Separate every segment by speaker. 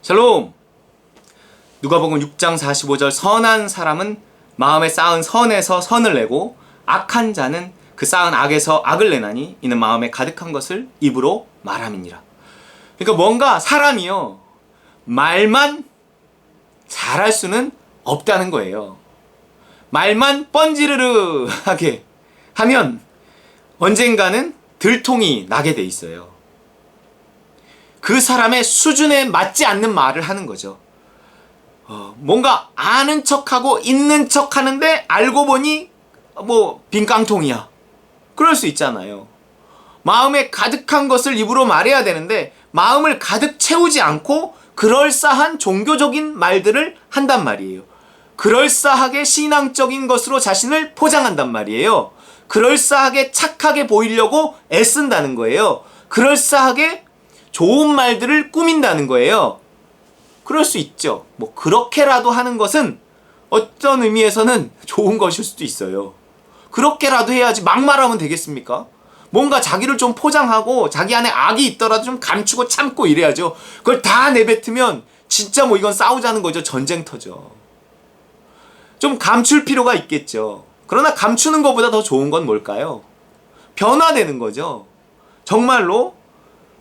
Speaker 1: 샬롬! 누가복음 6장 45절 선한 사람은 마음에 쌓은 선에서 선을 내고 악한 자는 그 쌓은 악에서 악을 내나니 이는 마음에 가득한 것을 입으로 말함이니라. 그러니까 뭔가 사람이요 말만 잘할 수는 없다는 거예요. 말만 뻔지르르하게 하면 언젠가는 들통이 나게 돼 있어요. 그 사람의 수준에 맞지 않는 말을 하는 거죠. 뭔가 아는 척하고 있는 척 하는데 알고 보니 빈깡통이야. 그럴 수 있잖아요. 마음에 가득한 것을 입으로 말해야 되는데 마음을 가득 채우지 않고 그럴싸한 종교적인 말들을 한단 말이에요. 그럴싸하게 신앙적인 것으로 자신을 포장한단 말이에요. 그럴싸하게 착하게 보이려고 애쓴다는 거예요. 그럴싸하게 좋은 말들을 꾸민다는 거예요. 그럴 수 있죠. 그렇게라도 하는 것은 어떤 의미에서는 좋은 것일 수도 있어요. 그렇게라도 해야지 막 말하면 되겠습니까? 뭔가 자기를 좀 포장하고 자기 안에 악이 있더라도 좀 감추고 참고 이래야죠. 그걸 다 내뱉으면 진짜 이건 싸우자는 거죠. 전쟁터죠. 좀 감출 필요가 있겠죠. 그러나 감추는 것보다 더 좋은 건 뭘까요? 변화되는 거죠. 정말로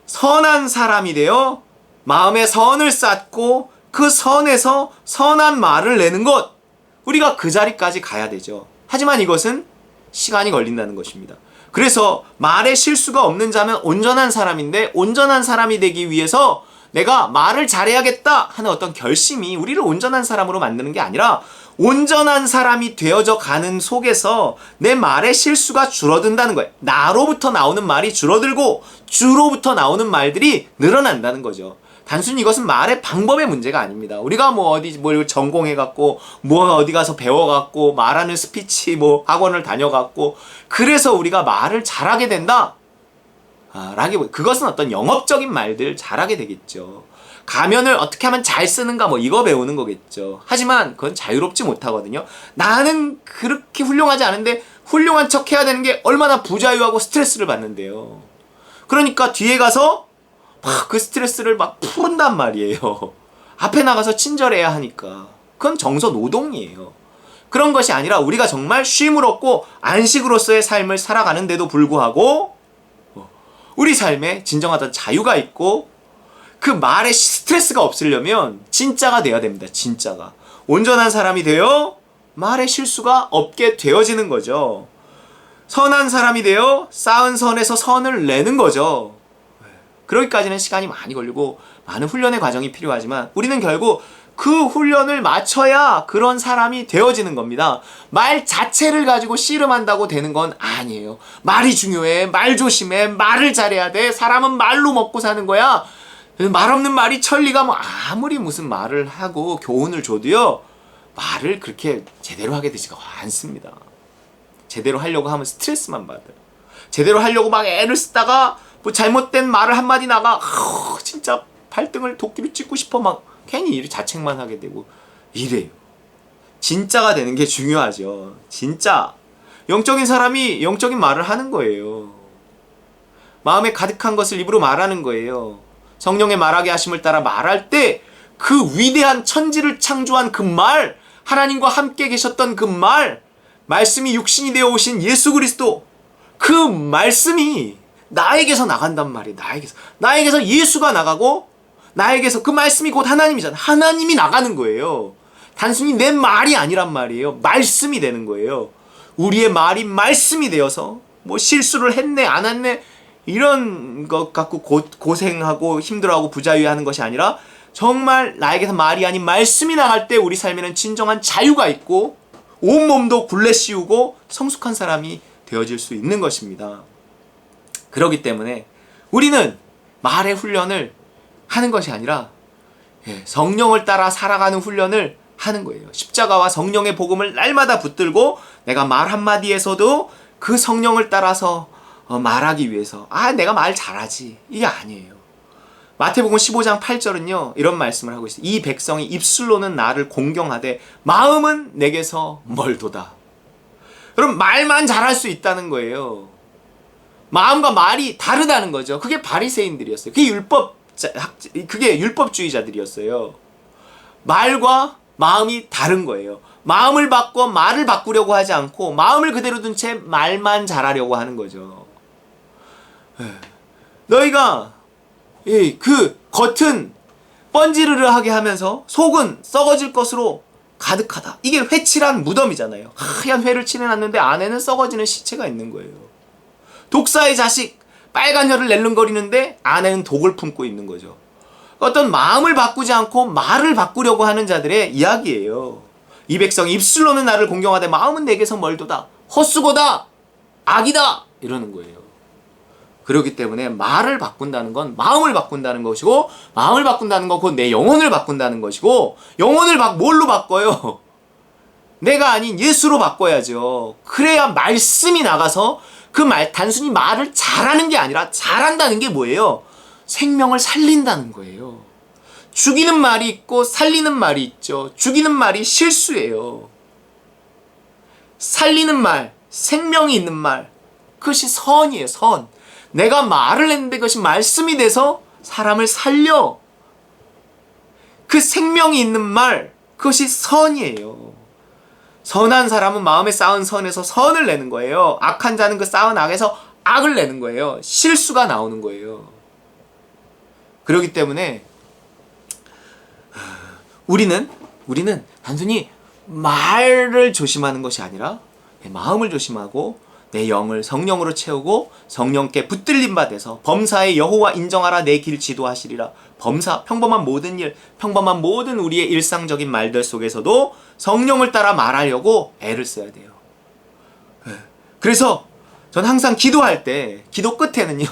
Speaker 1: 선한 사람이 되어 마음에 선을 쌓고 그 선에서 선한 말을 내는 것, 우리가 그 자리까지 가야 되죠. 하지만 이것은 시간이 걸린다는 것입니다. 그래서 말에 실수가 없는 자면 온전한 사람인데 온전한 사람이 되기 위해서 내가 말을 잘해야겠다 하는 어떤 결심이 우리를 온전한 사람으로 만드는 게 아니라 온전한 사람이 되어져 가는 속에서 내 말의 실수가 줄어든다는 거예요. 나로부터 나오는 말이 줄어들고 주로부터 나오는 말들이 늘어난다는 거죠. 단순히 이것은 말의 방법의 문제가 아닙니다. 우리가 뭘 전공해갖고 어디 가서 배워갖고 말하는 스피치 학원을 다녀갖고 그래서 우리가 말을 잘하게 된다. 그것은 어떤 영업적인 말들 잘하게 되겠죠. 가면을 어떻게 하면 잘 쓰는가 이거 배우는 거겠죠. 하지만 그건 자유롭지 못하거든요. 나는 그렇게 훌륭하지 않은데 훌륭한 척 해야 되는 게 얼마나 부자유하고 스트레스를 받는데요. 그러니까 뒤에 가서 그 스트레스를 푸른단 말이에요. 앞에 나가서 친절해야 하니까. 그건 정서 노동이에요. 그런 것이 아니라 우리가 정말 쉼을 얻고 안식으로서의 삶을 살아가는데도 불구하고 우리 삶에 진정하던 자유가 있고 그 말에 스트레스가 없으려면 진짜가 돼야 됩니다. 진짜가. 온전한 사람이 되어 말에 실수가 없게 되어지는 거죠. 선한 사람이 되어 쌓은 선에서 선을 내는 거죠. 그러기까지는 시간이 많이 걸리고 많은 훈련의 과정이 필요하지만 우리는 결국 그 훈련을 마쳐야 그런 사람이 되어지는 겁니다. 말 자체를 가지고 씨름한다고 되는 건 아니에요. 말이 중요해. 말 조심해. 말을 잘해야 돼. 사람은 말로 먹고 사는 거야. 말 없는 말이 천리가 아무리 무슨 말을 하고 교훈을 줘도요. 말을 그렇게 제대로 하게 되지가 않습니다. 제대로 하려고 하면 스트레스만 받아요. 제대로 하려고 애를 쓰다가 잘못된 말을 한마디 나가 진짜 발등을 도끼로 찍고 싶어 괜히 자책만 하게 되고 이래요. 진짜가 되는 게 중요하죠. 진짜 영적인 사람이 영적인 말을 하는 거예요. 마음에 가득한 것을 입으로 말하는 거예요. 성령의 말하게 하심을 따라 말할 때 그 위대한 천지를 창조한 그 말, 하나님과 함께 계셨던 그 말, 말씀이 육신이 되어 오신 예수 그리스도, 그 말씀이 나에게서 나간단 말이에요. 나에게서 예수가 나가고 나에게서 그 말씀이 곧 하나님이잖아요. 하나님이 나가는 거예요. 단순히 내 말이 아니란 말이에요. 말씀이 되는 거예요. 우리의 말이 말씀이 되어서 실수를 했네 안 했네 이런 것 갖고 고생하고 힘들어하고 부자유하는 것이 아니라 정말 나에게서 말이 아닌 말씀이 나갈 때 우리 삶에는 진정한 자유가 있고 온몸도 굴레 씌우고 성숙한 사람이 되어질 수 있는 것입니다. 그렇기 때문에 우리는 말의 훈련을 하는 것이 아니라 성령을 따라 살아가는 훈련을 하는 거예요. 십자가와 성령의 복음을 날마다 붙들고 내가 말 한마디에서도 그 성령을 따라서 말하기 위해서 내가 말 잘하지 이게 아니에요. 마태복음 15장 8절은요 이런 말씀을 하고 있어요. 이 백성이 입술로는 나를 공경하되 마음은 내게서 멀도다. 그럼 말만 잘할 수 있다는 거예요. 마음과 말이 다르다는 거죠. 그게 바리새인들이었어요. 그게 율법 그게 율법주의자들이었어요. 말과 마음이 다른 거예요. 마음을 바꿔 말을 바꾸려고 하지 않고 마음을 그대로 둔 채 말만 잘하려고 하는 거죠. 너희가 그 겉은 번지르르하게 하면서 속은 썩어질 것으로 가득하다. 이게 회칠한 무덤이잖아요. 하얀 회를 칠해놨는데 안에는 썩어지는 시체가 있는 거예요. 독사의 자식, 빨간 혀를 낼름거리는데 안에는 독을 품고 있는 거죠. 어떤 마음을 바꾸지 않고 말을 바꾸려고 하는 자들의 이야기예요. 이 백성이 입술로는 나를 공경하되 마음은 내게서 멀도다. 헛수고다. 악이다. 이러는 거예요. 그렇기 때문에 말을 바꾼다는 건 마음을 바꾼다는 것이고, 마음을 바꾼다는 건 곧 내 영혼을 바꾼다는 것이고, 영혼을 뭘로 바꿔요? 내가 아닌 예수로 바꿔야죠. 그래야 말씀이 나가서 그 단순히 말을 잘하는 게 아니라 잘한다는 게 뭐예요? 생명을 살린다는 거예요. 죽이는 말이 있고 살리는 말이 있죠. 죽이는 말이 실수예요. 살리는 말, 생명이 있는 말, 그것이 선이에요. 선. 내가 말을 했는데 그것이 말씀이 돼서 사람을 살려. 그 생명이 있는 말, 그것이 선이에요. 선한 사람은 마음에 쌓은 선에서 선을 내는 거예요. 악한 자는 그 쌓은 악에서 악을 내는 거예요. 실수가 나오는 거예요. 그렇기 때문에 우리는 단순히 말을 조심하는 것이 아니라 내 마음을 조심하고 내 영을 성령으로 채우고 성령께 붙들림 받아서 범사의 여호와 인정하라 내 길 지도하시리라. 범사, 평범한 모든 일, 평범한 모든 우리의 일상적인 말들 속에서도 성령을 따라 말하려고 애를 써야 돼요. 그래서 전 항상 기도할 때 기도 끝에는요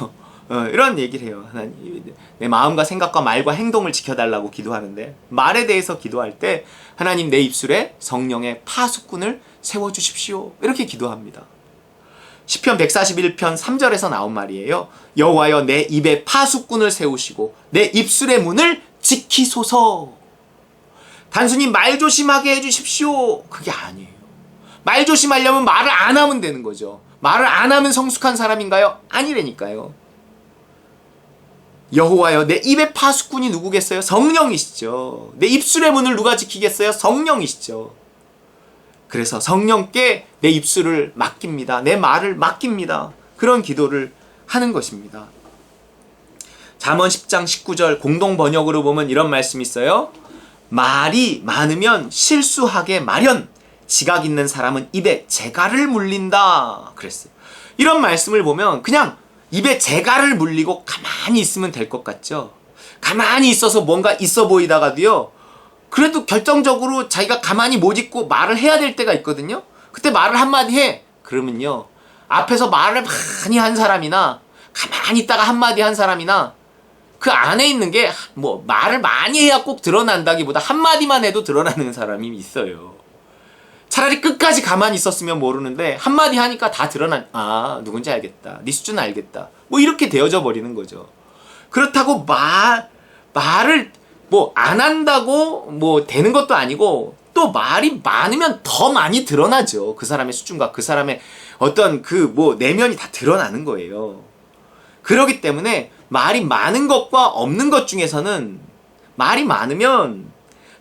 Speaker 1: 이런 얘기를 해요. 하나님, 내 마음과 생각과 말과 행동을 지켜달라고 기도하는데, 말에 대해서 기도할 때 하나님 내 입술에 성령의 파수꾼을 세워주십시오. 이렇게 기도합니다. 시편 141편 3절에서 나온 말이에요. 여호와여 내 입에 파수꾼을 세우시고 내 입술의 문을 지키소서. 단순히 말 조심하게 해주십시오. 그게 아니에요. 말 조심하려면 말을 안 하면 되는 거죠. 말을 안 하면 성숙한 사람인가요? 아니라니까요. 여호와여 내 입의 파수꾼이 누구겠어요? 성령이시죠. 내 입술의 문을 누가 지키겠어요? 성령이시죠. 그래서 성령께 내 입술을 맡깁니다. 내 말을 맡깁니다. 그런 기도를 하는 것입니다. 잠언 10장 19절 공동 번역으로 보면 이런 말씀이 있어요. 말이 많으면 실수하게 마련, 지각 있는 사람은 입에 재갈을 물린다. 그랬어요. 이런 말씀을 보면 그냥 입에 재갈을 물리고 가만히 있으면 될 것 같죠? 가만히 있어서 뭔가 있어 보이다가도요, 그래도 결정적으로 자기가 가만히 못 있고 말을 해야 될 때가 있거든요? 그때 말을 한마디 해. 그러면요, 앞에서 말을 많이 한 사람이나 가만히 있다가 한마디 한 사람이나 그 안에 있는 게 뭐 말을 많이 해야 꼭 드러난다기보다 한마디만 해도 드러나는 사람이 있어요. 차라리 끝까지 가만히 있었으면 모르는데 한마디 하니까 다 아, 누군지 알겠다. 네 수준 알겠다. 뭐 이렇게 되어져 버리는 거죠. 그렇다고 말을 뭐 안 한다고 뭐 되는 것도 아니고, 또 말이 많으면 더 많이 드러나죠. 그 사람의 수준과 그 사람의 어떤 그 뭐 내면이 다 드러나는 거예요. 그렇기 때문에 말이 많은 것과 없는 것 중에서는 말이 많으면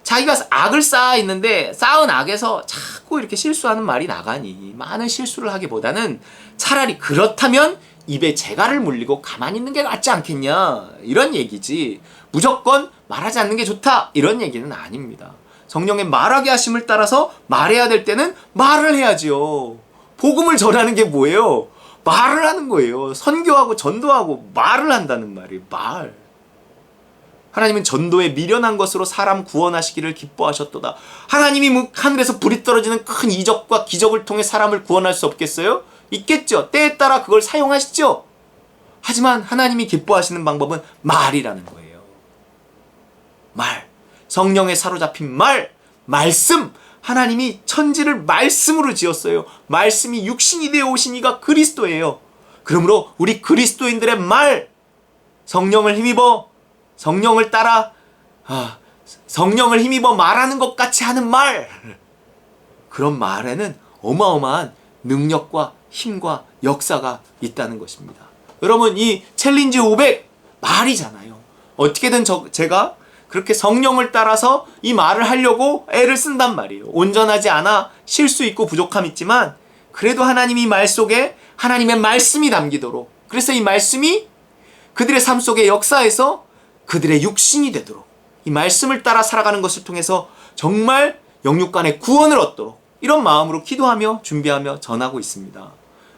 Speaker 1: 자기가 악을 쌓아 있는데 쌓은 악에서 자꾸 이렇게 실수하는 말이 나가니 많은 실수를 하기보다는 차라리 그렇다면 입에 재갈을 물리고 가만히 있는 게 낫지 않겠냐, 이런 얘기지 무조건 말하지 않는 게 좋다 이런 얘기는 아닙니다. 성령의 말하게 하심을 따라서 말해야 될 때는 말을 해야지요. 복음을 전하는 게 뭐예요? 말을 하는 거예요. 선교하고 전도하고 말을 한다는 말이에요. 말. 하나님은 전도에 미련한 것으로 사람 구원하시기를 기뻐하셨도다. 하나님이 하늘에서 불이 떨어지는 큰 이적과 기적을 통해 사람을 구원할 수 없겠어요? 있겠죠. 때에 따라 그걸 사용하시죠. 하지만 하나님이 기뻐하시는 방법은 말이라는 거예요. 말. 성령에 사로잡힌 말. 말씀. 하나님이 천지를 말씀으로 지었어요. 말씀이 육신이 되어 오신 이가 그리스도예요. 그러므로 우리 그리스도인들의 말, 성령을 힘입어 성령을 따라 성령을 힘입어 말하는 것 같이 하는 말, 그런 말에는 어마어마한 능력과 힘과 역사가 있다는 것입니다. 여러분, 이 챌린지 500 말이잖아요. 어떻게든 제가 그렇게 성령을 따라서 이 말을 하려고 애를 쓴단 말이에요. 온전하지 않아 실수 있고 부족함 있지만 그래도 하나님이 말 속에 하나님의 말씀이 담기도록, 그래서 이 말씀이 그들의 삶 속의 역사에서 그들의 육신이 되도록, 이 말씀을 따라 살아가는 것을 통해서 정말 영육 간의 구원을 얻도록 이런 마음으로 기도하며 준비하며 전하고 있습니다.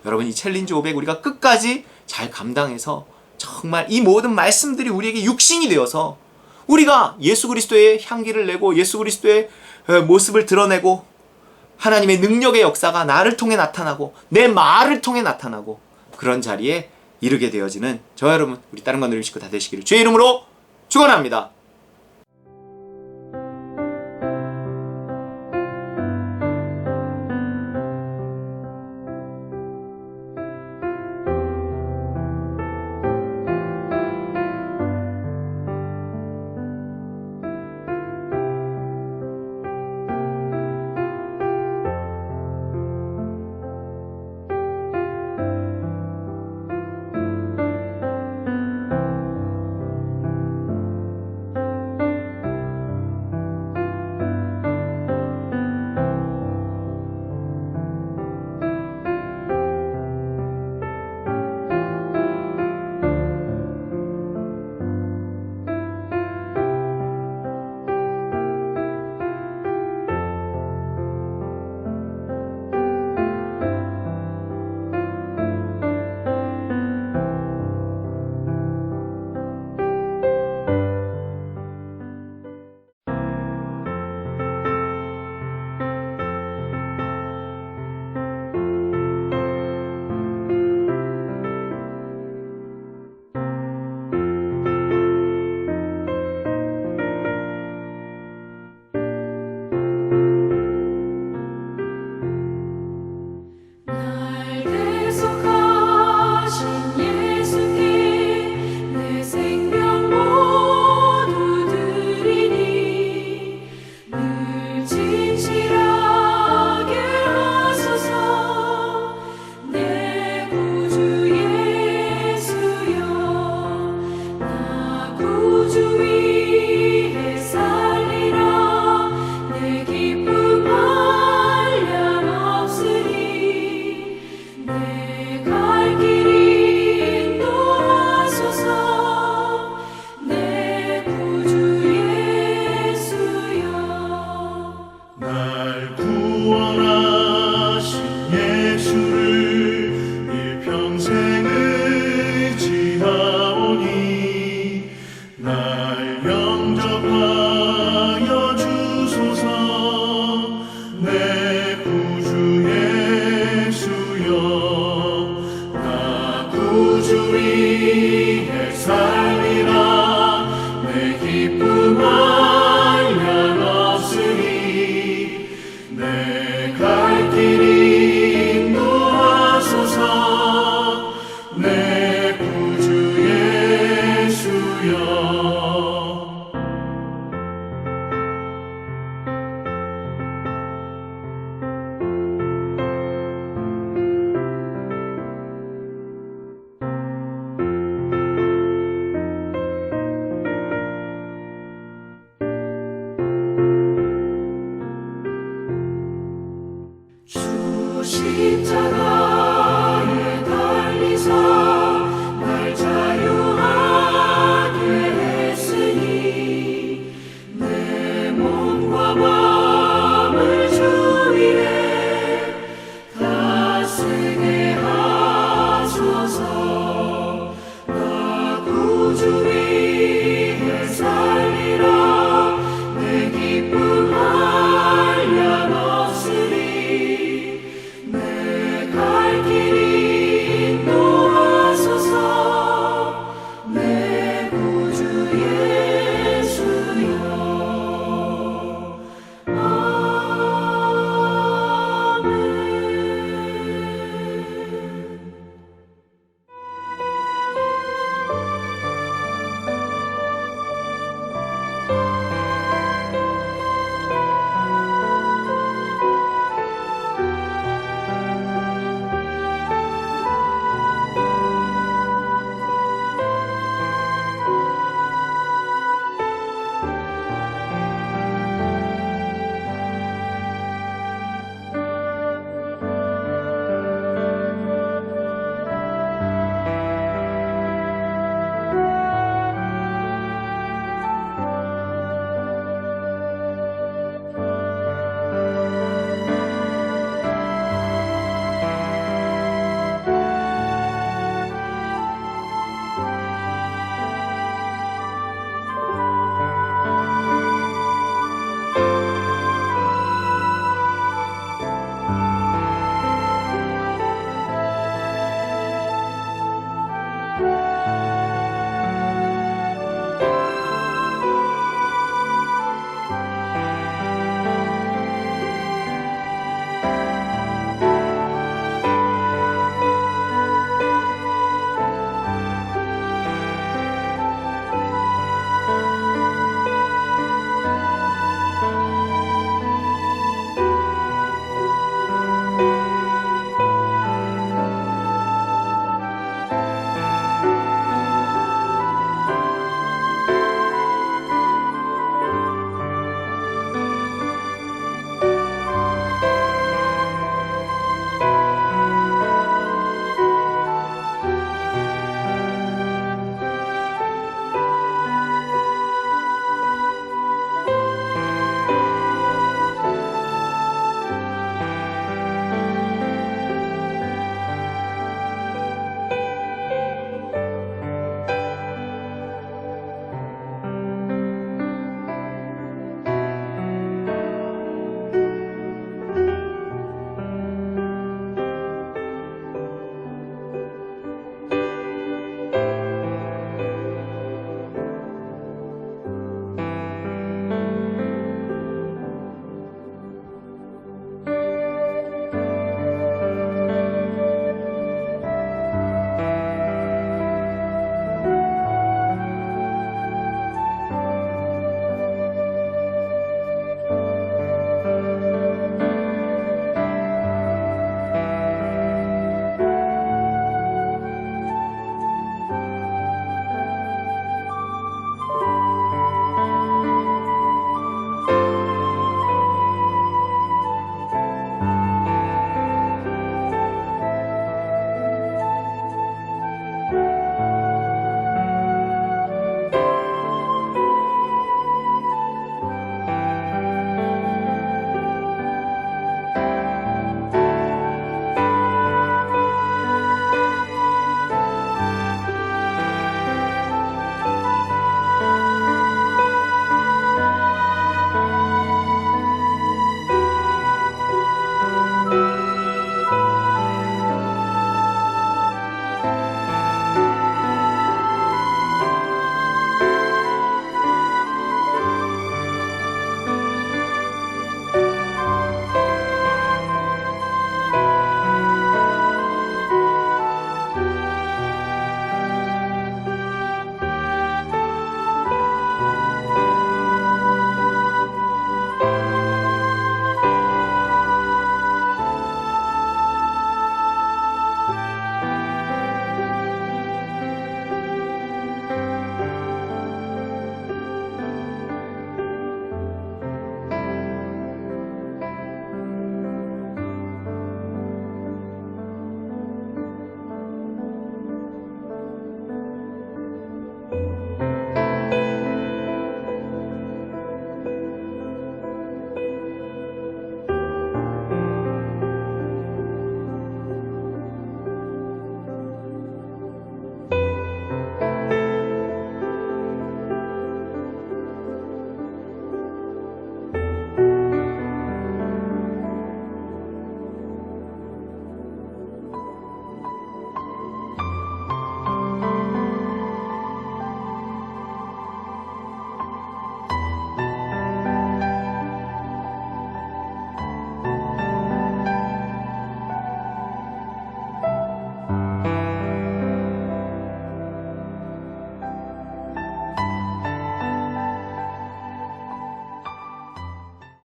Speaker 1: 여러분, 이 챌린지 500 우리가 끝까지 잘 감당해서 정말 이 모든 말씀들이 우리에게 육신이 되어서 우리가 예수 그리스도의 향기를 내고 예수 그리스도의 모습을 드러내고 하나님의 능력의 역사가 나를 통해 나타나고 내 말을 통해 나타나고 그런 자리에 이르게 되어지는 저와 여러분, 우리 다른 건 누리시고 다 되시기를 주의 이름으로 축원합니다.